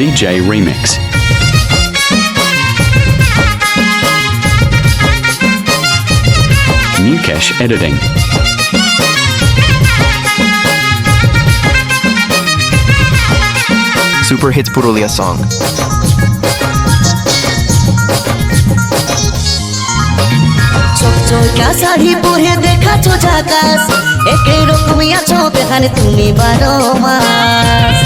DJ Remix. Mukesh Editing. Super Hits Purulia song. চকচকা শাড়ি পরে দেখাছো ঝাকাস একই রকমই আছো বেখানে তুমি 12 মাস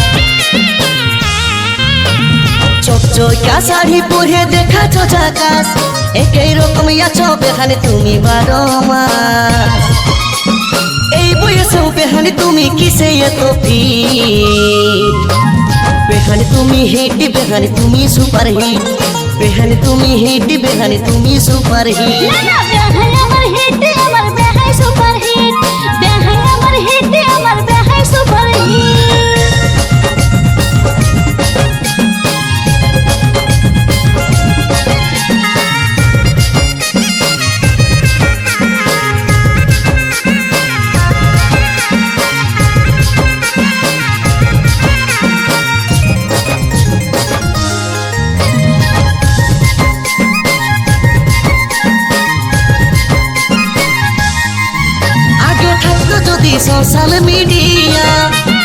চকচকা শাড়ি পরে দেখাছো ঝাকাস একই রকমই আছো বেখানে তুমি 12 মাস এই বয়সেও বেখানে তুমি কিসে এত ফিট বেখানে তুমি হিট বেখানে তুমি সুপার হিট বেখানে তুমি হিট বেখানে তুমি সুপার হিট বেহাই আমার হিট আমার বেহাই সুপার হিট বেহাই আমার হিট আমার বেহাই সুপার হিট সোশ্যাল মিডিয়া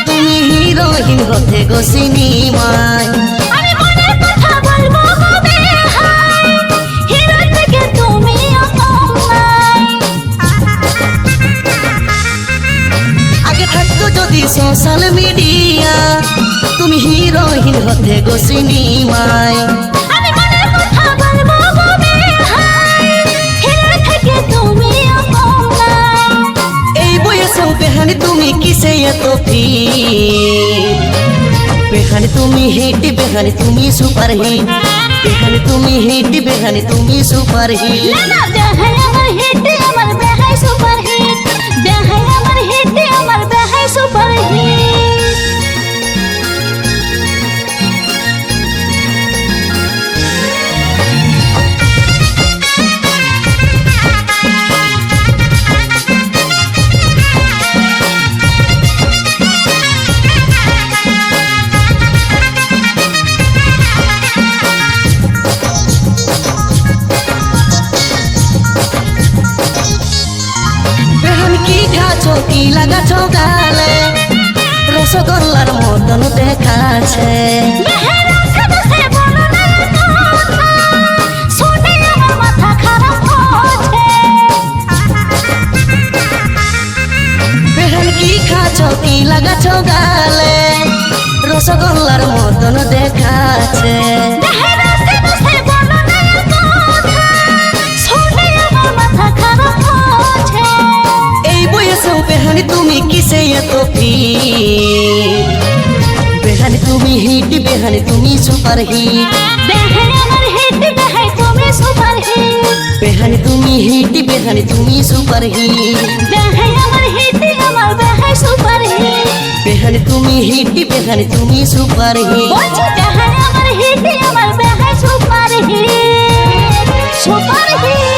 তুমি হিরোইন হতে গো সিনেমায় আমি মনের কথা বলবো বেহাই হিরো থেকে তুমি অকমাই আগে থাকতো যদি সোশ্যাল মিডিয়া তুমি হিরোইন হতে গো সিনেমায় আমি মনের কথা বলবো বেহাই হিরো থেকে তুমি অকমাই এই বয়সেও বেহানে তুমি কিসে এত ফিট বেহানে তুমি হিট বেহানে তুমি সুপার হিট বেহানে তুমি হিট বেহানে তুমি সুপার হিট বেহাই আমার হিট আমার বেহাই সুপার হিট বেহাই আমার হিট আমার বেহাই সুপার হিট কি লাগাছো গালে রসগোল্লার মতন দেখাছে বেহান কি খাছো কি লাগাছো গালে রসগোল্লার মতন দেখাছে বেহানে তুমি কিসে এত ফিট বেহানে তুমি হিট বেহানে তুমি সুপার হিট বেহাই আমার হিট বেহাই তুমি সুপার হিট বেহানে তুমি হিট বেহানে তুমি সুপার হিট বেহাই আমার হিট আমার বেহাই সুপার হিট বেহানে তুমি হিট বেহানে তুমি সুপার হিট বলছি বেহাই আমার হিট আমার বেহাই সুপার হিট সুপার হিট